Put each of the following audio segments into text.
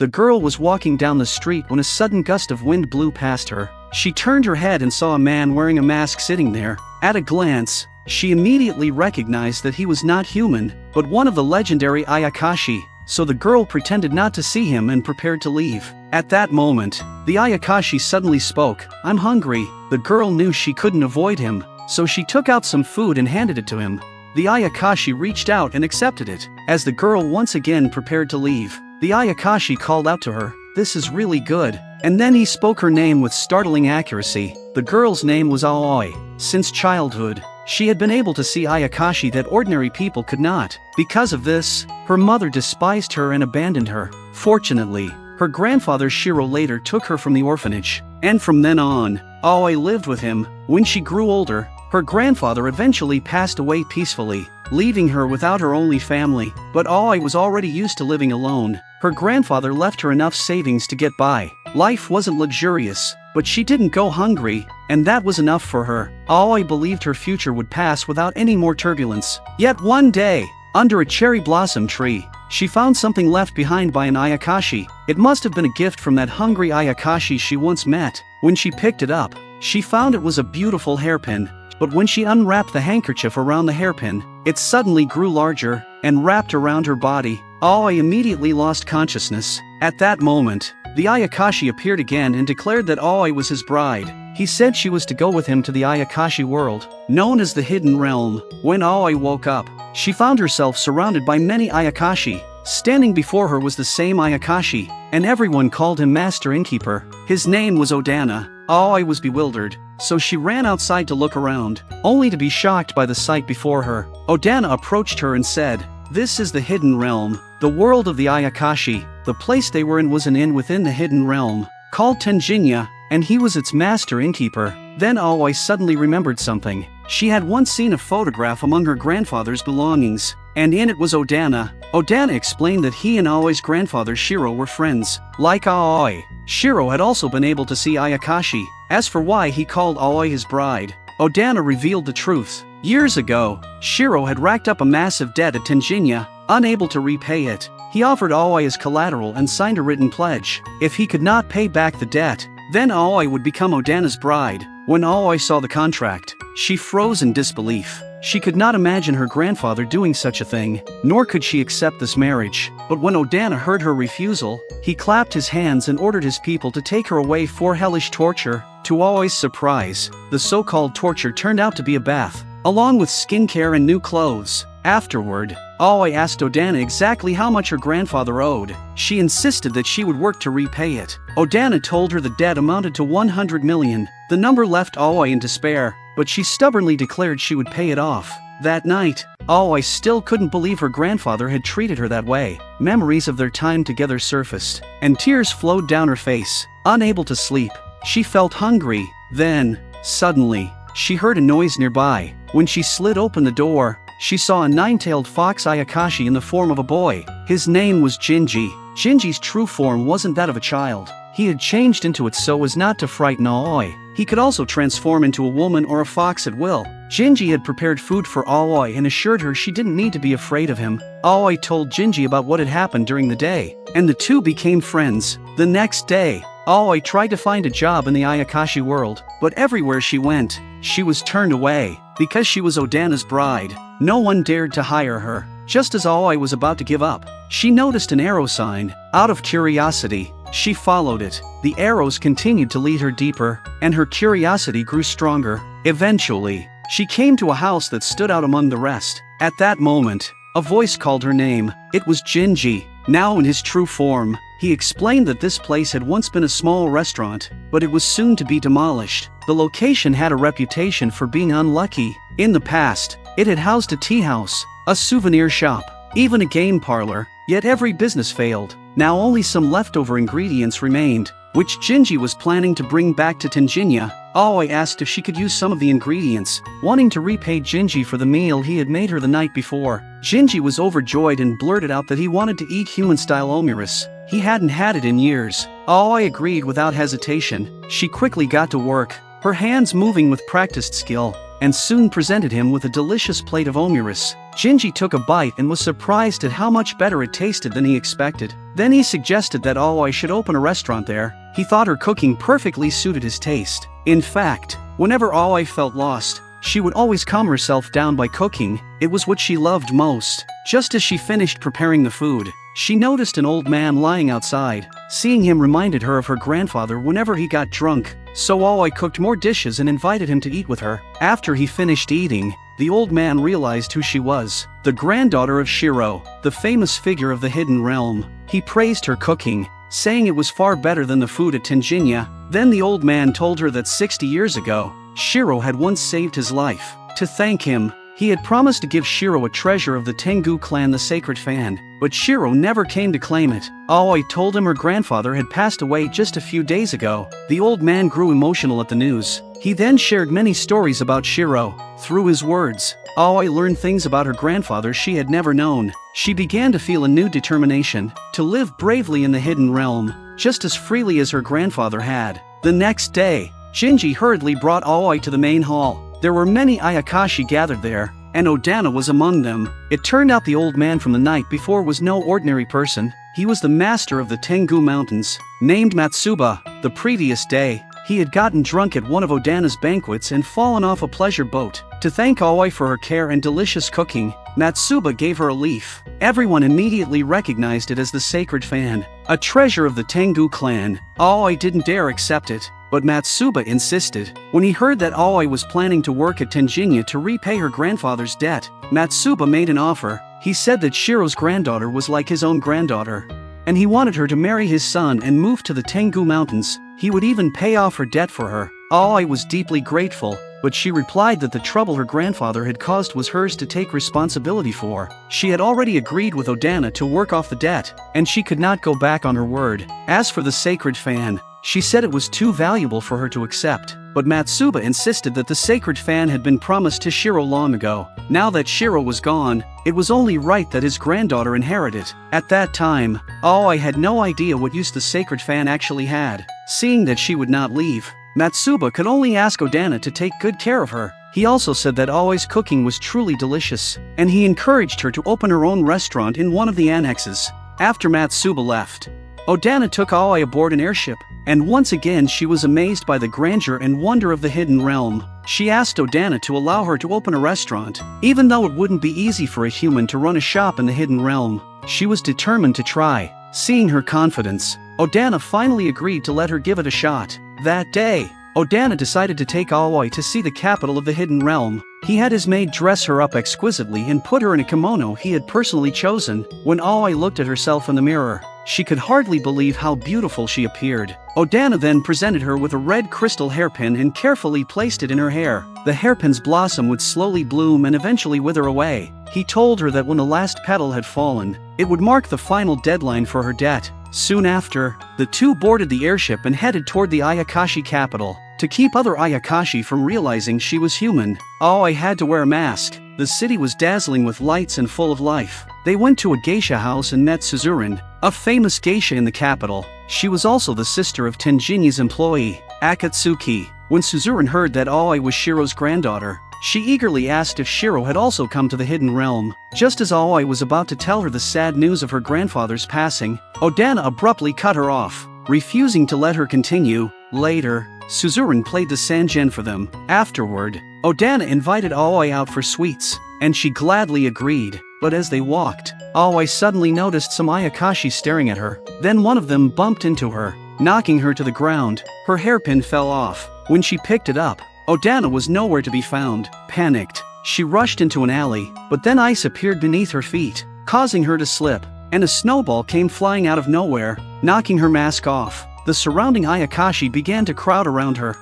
The girl was walking down the street when a sudden gust of wind blew past her. She turned her head and saw a man wearing a mask sitting there. At a glance, she immediately recognized that he was not human, but one of the legendary Ayakashi, so the girl pretended not to see him and prepared to leave. At that moment, the Ayakashi suddenly spoke. "I'm hungry." The girl knew she couldn't avoid him, so she took out some food and handed it to him. The Ayakashi reached out and accepted it. As the girl once again prepared to leave, the Ayakashi called out to her, "This is really good." And then he spoke her name with startling accuracy. The girl's name was Aoi. Since childhood, she had been able to see Ayakashi that ordinary people could not. Because of this, her mother despised her and abandoned her. Fortunately, her grandfather Shiro later took her from the orphanage, and from then on, Aoi lived with him. When she grew older, her grandfather eventually passed away peacefully, leaving her without her only family. But Aoi was already used to living alone. Her grandfather left her enough savings to get by. Life wasn't luxurious, but she didn't go hungry, and that was enough for her. Aoi believed her future would pass without any more turbulence. Yet one day, under a cherry blossom tree, she found something left behind by an Ayakashi. It must have been a gift from that hungry Ayakashi she once met. When she picked it up, she found it was a beautiful hairpin. But when she unwrapped the handkerchief around the hairpin, it suddenly grew larger and wrapped around her body. Aoi immediately lost consciousness. At that moment, the Ayakashi appeared again and declared that Aoi was his bride. He said she was to go with him to the Ayakashi world, known as the Hidden Realm. When Aoi woke up, she found herself surrounded by many Ayakashi. Standing before her was the same Ayakashi, and everyone called him Master Innkeeper. His name was Odana. Aoi was bewildered, so she ran outside to look around, only to be shocked by the sight before her. Odana approached her and said, "This is the Hidden Realm, the world of the Ayakashi." The place they were in was an inn within the Hidden Realm, called Tenjinya, and he was its master innkeeper. Then Aoi suddenly remembered something. She had once seen a photograph among her grandfather's belongings, and in it was Odana. Odana explained that he and Aoi's grandfather Shiro were friends. Like Aoi, Shiro had also been able to see Ayakashi. As for why he called Aoi his bride, Odana revealed the truth. Years ago, Shiro had racked up a massive debt at Tenjinya. Unable to repay it, he offered Aoi as collateral and signed a written pledge. If he could not pay back the debt, then Aoi would become Odana's bride. When Aoi saw the contract, she froze in disbelief. She could not imagine her grandfather doing such a thing, nor could she accept this marriage. But when Odana heard her refusal, he clapped his hands and ordered his people to take her away for hellish torture. To Aoi's surprise, the so-called torture turned out to be a bath, along with skincare and new clothes. Afterward, Aoi asked Odana exactly how much her grandfather owed. She insisted that she would work to repay it. Odana told her the debt amounted to 100 million. The number left Aoi in despair, but she stubbornly declared she would pay it off. That night, Aoi still couldn't believe her grandfather had treated her that way. Memories of their time together surfaced, and tears flowed down her face. Unable to sleep, she felt hungry. Then, suddenly, she heard a noise nearby. When she slid open the door, she saw a nine-tailed fox Ayakashi in the form of a boy. His name was Jinji. Jinji's true form wasn't that of a child. He had changed into it so as not to frighten Aoi. He could also transform into a woman or a fox at will. Jinji had prepared food for Aoi and assured her she didn't need to be afraid of him. Aoi told Jinji about what had happened during the day, and the two became friends. The next day, Aoi tried to find a job in the Ayakashi world, but everywhere she went, she was turned away. Because she was Odana's bride, no one dared to hire her. Just as Aoi was about to give up, she noticed an arrow sign. Out of curiosity, she followed it. The arrows continued to lead her deeper, and her curiosity grew stronger. Eventually, she came to a house that stood out among the rest. At that moment, a voice called her name. It was Jinji, now in his true form. He explained that this place had once been a small restaurant, but it was soon to be demolished. The location had a reputation for being unlucky. In the past, it had housed a tea house, a souvenir shop, even a game parlor, yet every business failed. Now only some leftover ingredients remained, which Jinji was planning to bring back to Tenjinya. Aoi asked if she could use some of the ingredients, wanting to repay Jinji for the meal he had made her the night before. Jinji was overjoyed and blurted out that he wanted to eat human-style omuris. He hadn't had it in years. Aoi agreed without hesitation. She quickly got to work, her hands moving with practiced skill, and soon presented him with a delicious plate of omuris. Jinji took a bite and was surprised at how much better it tasted than he expected. Then he suggested that Aoi should open a restaurant there. He thought her cooking perfectly suited his taste. In fact, whenever Aoi felt lost, she would always calm herself down by cooking. It was what she loved most. Just as she finished preparing the food, she noticed an old man lying outside. Seeing him reminded her of her grandfather whenever he got drunk, so Aoi cooked more dishes and invited him to eat with her. After he finished eating, the old man realized who she was, the granddaughter of Shiro, the famous figure of the hidden realm. He praised her cooking, saying it was far better than the food at Tenjinya. Then the old man told her that 60 years ago, Shiro had once saved his life. To thank him, he had promised to give Shiro a treasure of the Tengu clan, the sacred fan, but Shiro never came to claim it. Aoi told him her grandfather had passed away just a few days ago. The old man grew emotional at the news. He then shared many stories about Shiro. Through his words, Aoi learned things about her grandfather she had never known. She began to feel a new determination to live bravely in the hidden realm, just as freely as her grandfather had. The next day, Jinji hurriedly brought Aoi to the main hall. There were many Ayakashi gathered there, and Odana was among them. It turned out the old man from the night before was no ordinary person. He was the master of the Tengu Mountains, named Matsuba. The previous day, he had gotten drunk at one of Odana's banquets and fallen off a pleasure boat. To thank Aoi for her care and delicious cooking, Matsuba gave her a leaf. Everyone immediately recognized it as the sacred fan, a treasure of the Tengu clan. Aoi didn't dare accept it, but Matsuba insisted. When he heard that Aoi was planning to work at Tenjinya to repay her grandfather's debt, Matsuba made an offer. He said that Shiro's granddaughter was like his own granddaughter, and he wanted her to marry his son and move to the Tengu Mountains. He would even pay off her debt for her. Aoi was deeply grateful, but she replied that the trouble her grandfather had caused was hers to take responsibility for. She had already agreed with Odana to work off the debt, and she could not go back on her word. As for the sacred fan, she said it was too valuable for her to accept, but Matsuba insisted that the sacred fan had been promised to Shiro long ago. Now that Shiro was gone, it was only right that his granddaughter inherit it. At that time, Aoi had no idea what use the sacred fan actually had. Seeing that she would not leave, Matsuba could only ask Odana to take good care of her. He also said that Aoi's cooking was truly delicious, and he encouraged her to open her own restaurant in one of the annexes. After Matsuba left, Odana took Aoi aboard an airship, and once again she was amazed by the grandeur and wonder of the hidden realm. She asked Odana to allow her to open a restaurant. Even though it wouldn't be easy for a human to run a shop in the hidden realm, she was determined to try. Seeing her confidence, Odana finally agreed to let her give it a shot. That day, Odana decided to take Aoi to see the capital of the hidden realm. He had his maid dress her up exquisitely and put her in a kimono he had personally chosen. When Aoi looked at herself in the mirror, she could hardly believe how beautiful she appeared. Odana then presented her with a red crystal hairpin and carefully placed it in her hair. The hairpin's blossom would slowly bloom and eventually wither away. He told her that when the last petal had fallen, it would mark the final deadline for her debt. Soon after, the two boarded the airship and headed toward the Ayakashi capital. To keep other Ayakashi from realizing she was human, Aoi had to wear a mask. The city was dazzling with lights and full of life. They went to a geisha house and met Suzuran, a famous geisha in the capital. She was also the sister of Tenjinya's employee, Akatsuki. When Suzuran heard that Aoi was Shiro's granddaughter, she eagerly asked if Shiro had also come to the hidden realm. Just as Aoi was about to tell her the sad news of her grandfather's passing, Odana abruptly cut her off, refusing to let her continue. Later, Suzuran played the sanjen for them. Afterward, Odana invited Aoi out for sweets, and she gladly agreed. But as they walked, Aoi suddenly noticed some Ayakashi staring at her. Then one of them bumped into her, knocking her to the ground. Her hairpin fell off. When she picked it up, Odana was nowhere to be found. Panicked, she rushed into an alley, but then ice appeared beneath her feet, causing her to slip, and a snowball came flying out of nowhere, knocking her mask off. The surrounding Ayakashi began to crowd around her.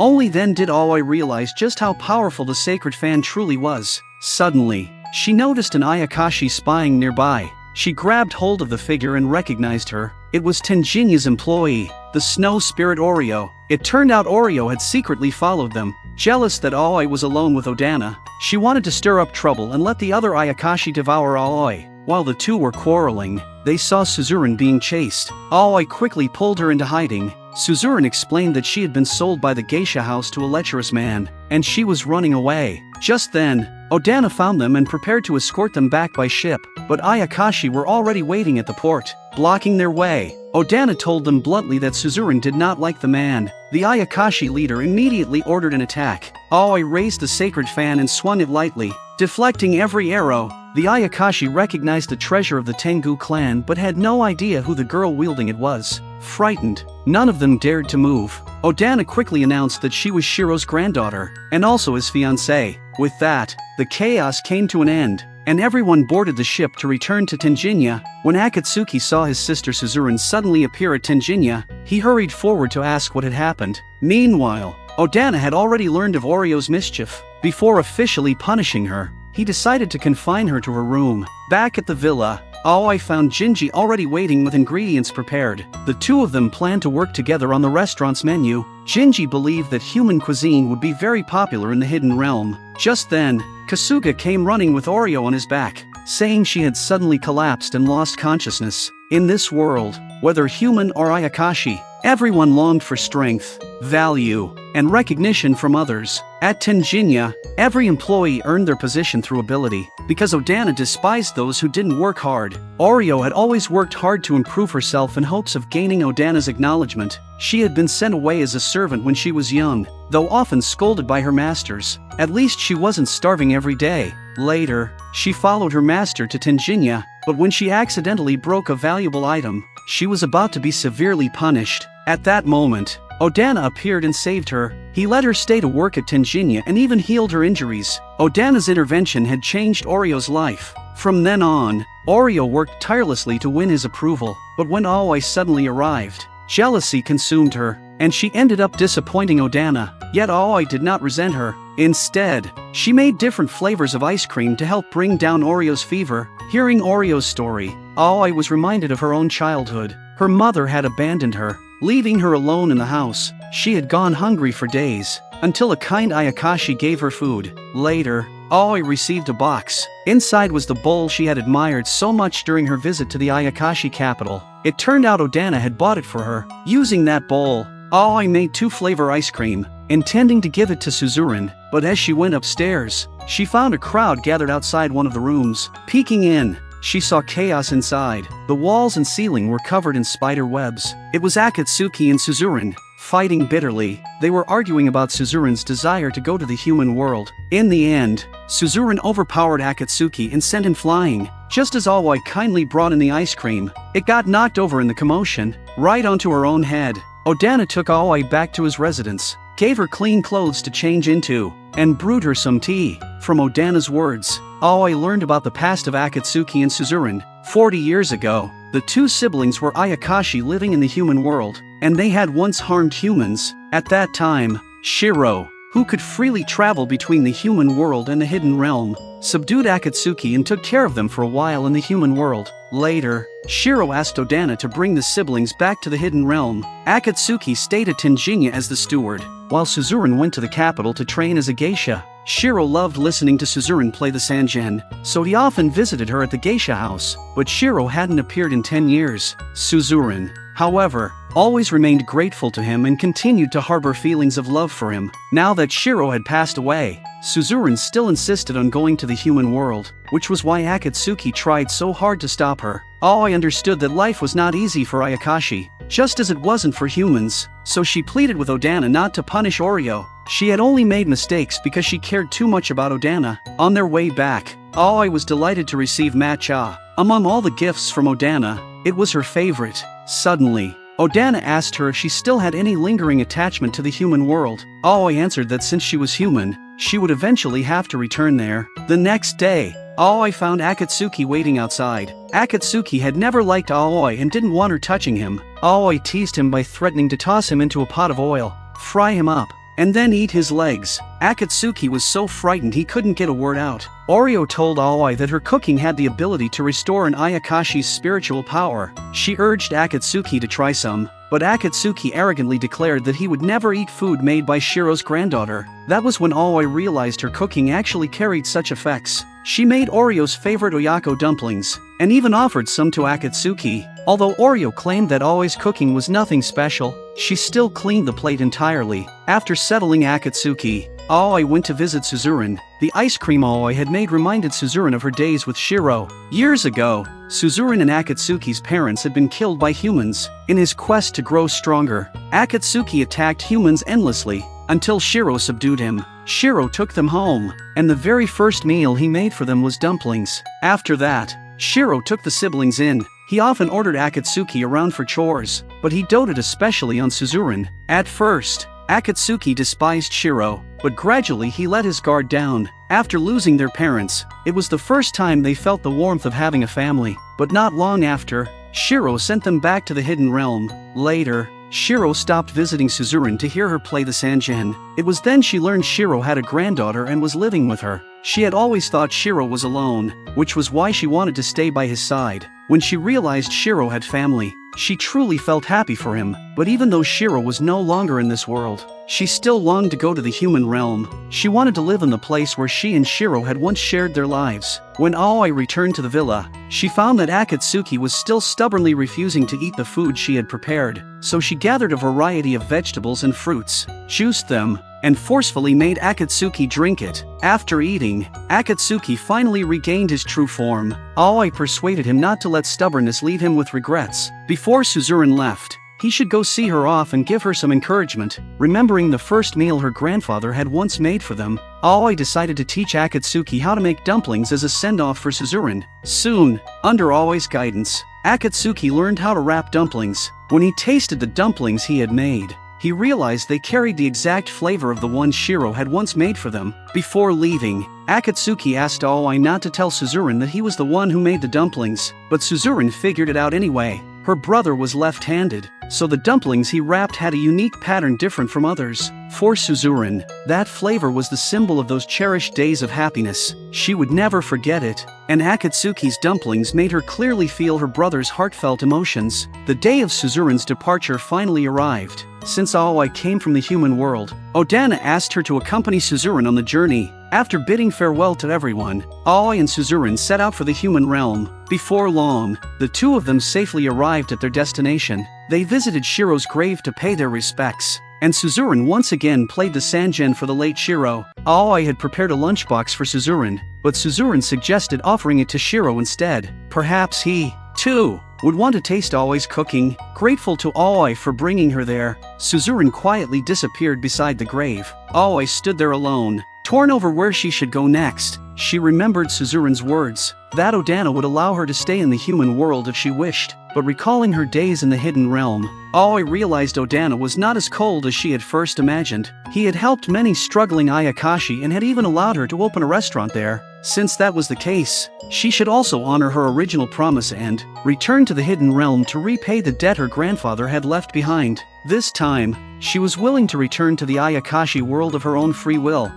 Only then did Aoi realize just how powerful the sacred fan truly was. Suddenly, she noticed an Ayakashi spying nearby. She grabbed hold of the figure and recognized her. It was Tenjinya's employee, the snow spirit Oreo. It turned out Oreo had secretly followed them. Jealous that Aoi was alone with Odana, she wanted to stir up trouble and let the other Ayakashi devour Aoi. While the two were quarreling, they saw Suzuran being chased. Aoi quickly pulled her into hiding. Suzuran explained that she had been sold by the geisha house to a lecherous man, and she was running away. Just then, Odana found them and prepared to escort them back by ship, but Ayakashi were already waiting at the port, blocking their way. Odana told them bluntly that Suzuran did not like the man. The Ayakashi leader immediately ordered an attack. Aoi raised the sacred fan and swung it lightly, deflecting every arrow. The Ayakashi recognized the treasure of the Tengu clan but had no idea who the girl wielding it was. Frightened, none of them dared to move. Odana quickly announced that she was Shiro's granddaughter, and also his fiancée. With that, the chaos came to an end, and everyone boarded the ship to return to Tenjinya. When Akatsuki saw his sister Suzuran suddenly appear at Tenjinya, he hurried forward to ask what had happened. Meanwhile, Odana had already learned of Orio's mischief. Before officially punishing her, he decided to confine her to her room. Back at the villa, Aoi found Jinji already waiting with ingredients prepared. The two of them planned to work together on the restaurant's menu. Jinji believed that human cuisine would be very popular in the Hidden Realm. Just then, Kasuga came running with Oreo on his back, saying she had suddenly collapsed and lost consciousness. In this world, whether human or Ayakashi, everyone longed for strength, value, and recognition from others. At Tenjinya, every employee earned their position through ability. Because Odana despised those who didn't work hard, Oreo had always worked hard to improve herself in hopes of gaining Odana's acknowledgement. She had been sent away as a servant when she was young, though often scolded by her masters. At least she wasn't starving every day. Later, she followed her master to Tenjinya, but when she accidentally broke a valuable item, she was about to be severely punished. At that moment, Odana appeared and saved her. He let her stay to work at Tenjinya and even healed her injuries. Odana's intervention had changed Oreo's life. From then on, Oreo worked tirelessly to win his approval, but when Aoi suddenly arrived, jealousy consumed her, and she ended up disappointing Odana. Yet Aoi did not resent her. Instead, she made different flavors of ice cream to help bring down Oreo's fever. Hearing Oreo's story, Aoi was reminded of her own childhood. Her mother had abandoned her, leaving her alone in the house. She had gone hungry for days, until a kind Ayakashi gave her food. Later, Aoi received a box. Inside was the bowl she had admired so much during her visit to the Ayakashi capital. It turned out Odana had bought it for her. Using that bowl, Aoi made 2-flavor ice cream, intending to give it to Suzuran, but as she went upstairs, she found a crowd gathered outside one of the rooms. Peeking in, she saw chaos inside. The walls and ceiling were covered in spider webs. It was Akatsuki and Suzuran, fighting bitterly. They were arguing about Suzuran's desire to go to the human world. In the end, Suzuran overpowered Akatsuki and sent him flying. Just as Aoi kindly brought in the ice cream, it got knocked over in the commotion, right onto her own head. Odana took Aoi back to his residence, gave her clean clothes to change into, and brewed her some tea. From Odana's words, Aoi learned about the past of Akatsuki and Suzuran. 40 years ago, the two siblings were Ayakashi living in the human world, and they had once harmed humans. At that time, Shiro, who could freely travel between the human world and the hidden realm, subdued Akatsuki and took care of them for a while in the human world. Later, Shiro asked Odana to bring the siblings back to the hidden realm. Akatsuki stayed at Tenjinya as the steward, while Suzuran went to the capital to train as a geisha. Shiro loved listening to Suzuran play the sanjen, so he often visited her at the geisha house, but Shiro hadn't appeared in 10 years. Suzuran, however, always remained grateful to him and continued to harbor feelings of love for him. Now that Shiro had passed away, Suzuran still insisted on going to the human world, which was why Akatsuki tried so hard to stop her. Aoi understood that life was not easy for Ayakashi, just as it wasn't for humans, so she pleaded with Odana not to punish Oreo. She had only made mistakes because she cared too much about Odana. On their way back, Aoi was delighted to receive matcha. Among all the gifts from Odana, it was her favorite. Suddenly, Odana asked her if she still had any lingering attachment to the human world. Aoi answered that since she was human, she would eventually have to return there. The next day, Aoi found Akatsuki waiting outside. Akatsuki had never liked Aoi and didn't want her touching him. Aoi teased him by threatening to toss him into a pot of oil, fry him up, and then eat his legs. Akatsuki was so frightened he couldn't get a word out. Oreo told Aoi that her cooking had the ability to restore an Ayakashi's spiritual power. She urged Akatsuki to try some, but Akatsuki arrogantly declared that he would never eat food made by Shiro's granddaughter. That was when Aoi realized her cooking actually carried such effects. She made Oreo's favorite oyako dumplings, and even offered some to Akatsuki. Although Oreo claimed that Aoi's cooking was nothing special, she still cleaned the plate entirely. After settling Akatsuki, Aoi went to visit Suzuran. The ice cream Aoi had made reminded Suzuran of her days with Shiro. Years ago, Suzuran and Akatsuki's parents had been killed by humans. In his quest to grow stronger, Akatsuki attacked humans endlessly, until Shiro subdued him. Shiro took them home, and the very first meal he made for them was dumplings. After that, Shiro took the siblings in. He often ordered Akatsuki around for chores, but he doted especially on Suzuran. At first, Akatsuki despised Shiro, but gradually he let his guard down. After losing their parents, it was the first time they felt the warmth of having a family. But not long after, Shiro sent them back to the hidden realm. Later, Shiro stopped visiting Suzuran to hear her play the sanjin. It was then she learned Shiro had a granddaughter and was living with her. She had always thought Shiro was alone, which was why she wanted to stay by his side. When she realized Shiro had family, she truly felt happy for him. But even though Shiro was no longer in this world, she still longed to go to the human realm. She wanted to live in the place where she and Shiro had once shared their lives. When Aoi returned to the villa, she found that Akatsuki was still stubbornly refusing to eat the food she had prepared, so she gathered a variety of vegetables and fruits, juiced them, and forcefully made Akatsuki drink it. After eating, Akatsuki finally regained his true form. Aoi persuaded him not to let stubbornness leave him with regrets. Before Suzuran left, he should go see her off and give her some encouragement. Remembering the first meal her grandfather had once made for them, Aoi decided to teach Akatsuki how to make dumplings as a send-off for Suzuran. Soon, under Aoi's guidance, Akatsuki learned how to wrap dumplings. When he tasted the dumplings he had made, he realized they carried the exact flavor of the one Shiro had once made for them. Before leaving, Akatsuki asked Aoi not to tell Suzuran that he was the one who made the dumplings, but Suzuran figured it out anyway. Her brother was left-handed, so the dumplings he wrapped had a unique pattern different from others. For Suzuran, that flavor was the symbol of those cherished days of happiness. She would never forget it, and Akatsuki's dumplings made her clearly feel her brother's heartfelt emotions. The day of Suzuran's departure finally arrived. Since Aoi came from the human world, Odana asked her to accompany Suzuran on the journey. After bidding farewell to everyone, Aoi and Suzuran set out for the human realm. Before long, the two of them safely arrived at their destination. They visited Shiro's grave to pay their respects, and Suzuran once again played the sanjin for the late Shiro. Aoi had prepared a lunchbox for Suzuran, but Suzuran suggested offering it to Shiro instead. Perhaps he, too, would want to taste Aoi's cooking. Grateful to Aoi for bringing her there, Suzuran quietly disappeared beside the grave. Aoi stood there alone, torn over where she should go next. She remembered Suzuran's words, that Odana would allow her to stay in the human world if she wished. But recalling her days in the hidden realm, Aoi realized Odana was not as cold as she had first imagined. He had helped many struggling Ayakashi and had even allowed her to open a restaurant there. Since that was the case, she should also honor her original promise and return to the hidden realm to repay the debt her grandfather had left behind. This time, she was willing to return to the Ayakashi world of her own free will.